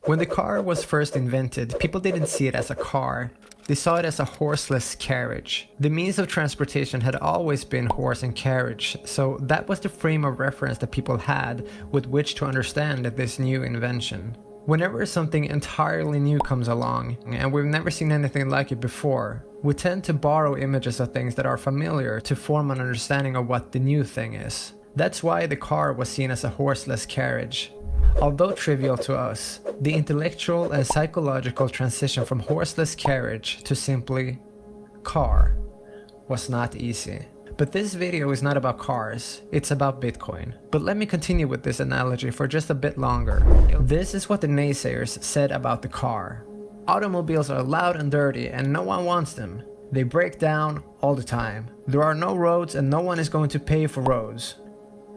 When the car was first invented, people didn't see it as a car. They saw it as a horseless carriage. The means of transportation had always been horse and carriage, so that was the frame of reference that people had with which to understand this new invention. Whenever something entirely new comes along, and we've never seen anything like it before, we tend to borrow images of things that are familiar to form an understanding of what the new thing is. That's why the car was seen as a horseless carriage. Although trivial to us, the intellectual and psychological transition from horseless carriage to simply car was not easy. But this video is not about cars, it's about Bitcoin. But let me continue with this analogy for just a bit longer. This is what the naysayers said about the car. Automobiles are loud and dirty and no one wants them. They break down all the time. There are no roads and no one is going to pay for roads.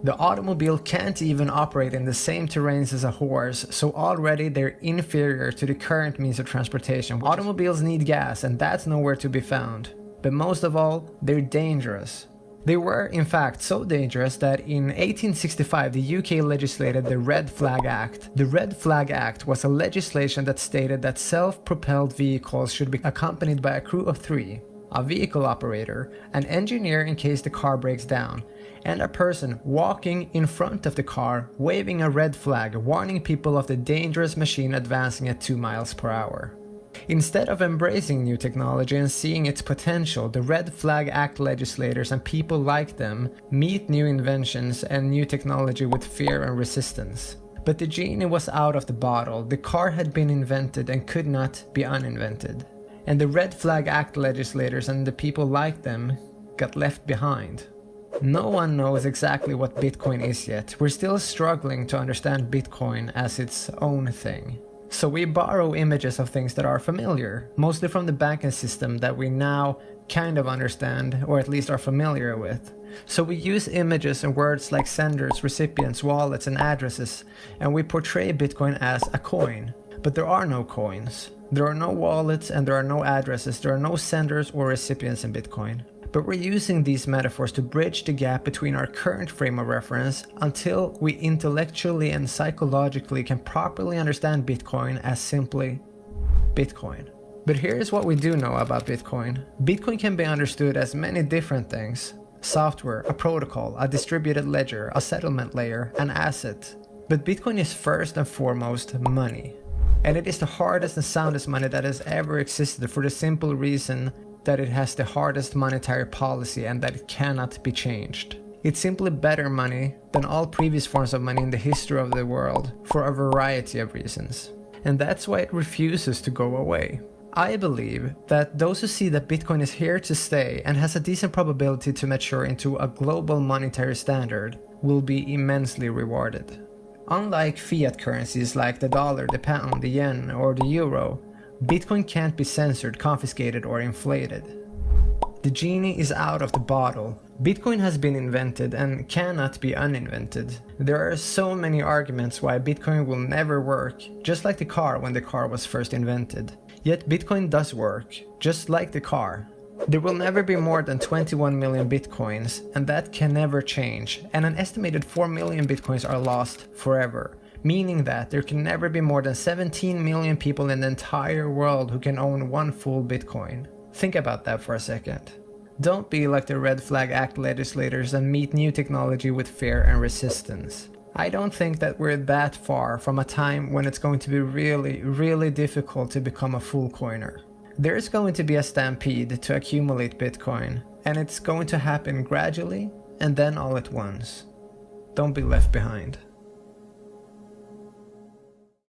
The automobile can't even operate in the same terrains as a horse, so already they're inferior to the current means of transportation. Automobiles need gas and that's nowhere to be found. But most of all, they're dangerous. They were, in fact, so dangerous that in 1865 the UK legislated the Red Flag Act. The Red Flag Act was a legislation that stated that self-propelled vehicles should be accompanied by a crew of 3. A vehicle operator, an engineer in case the car breaks down, and a person walking in front of the car waving a red flag warning people of the dangerous machine advancing at 2 miles per hour. Instead of embracing new technology and seeing its potential, the Red Flag Act legislators and people like them meet new inventions and new technology with fear and resistance. But the genie was out of the bottle. The car had been invented and could not be uninvented. And the Red Flag Act legislators and the people like them got left behind. No one knows exactly what Bitcoin is yet. We're still struggling to understand Bitcoin as its own thing. So we borrow images of things that are familiar, mostly from the banking system that we now kind of understand, or at least are familiar with. So we use images and words like senders, recipients, wallets, and addresses, and we portray Bitcoin as a coin. But there are no coins. There are no wallets and there are no addresses. There are no senders or recipients in Bitcoin. But we're using these metaphors to bridge the gap between our current frame of reference until we intellectually and psychologically can properly understand Bitcoin as simply Bitcoin. But here's what we do know about Bitcoin. Bitcoin can be understood as many different things. Software, a protocol, a distributed ledger, a settlement layer, an asset. But Bitcoin is first and foremost money. And it is the hardest and soundest money that has ever existed for the simple reason that it has the hardest monetary policy and that it cannot be changed. It's simply better money than all previous forms of money in the history of the world for a variety of reasons. And that's why it refuses to go away. I believe that those who see that Bitcoin is here to stay and has a decent probability to mature into a global monetary standard will be immensely rewarded. Unlike fiat currencies like the dollar, the pound, the yen, or the euro, Bitcoin can't be censored, confiscated, or inflated. The genie is out of the bottle. Bitcoin has been invented and cannot be uninvented. There are so many arguments why Bitcoin will never work, just like the car when the car was first invented. Yet Bitcoin does work, just like the car. There will never be more than 21 million Bitcoins, and that can never change, and an estimated 4 million Bitcoins are lost forever. Meaning that there can never be more than 17 million people in the entire world who can own one full Bitcoin. Think about that for a second. Don't be like the Red Flag Act legislators and meet new technology with fear and resistance. I don't think that we're that far from a time when it's going to be really difficult to become a full coiner. There's going to be a stampede to accumulate Bitcoin, and it's going to happen gradually and then all at once. Don't be left behind.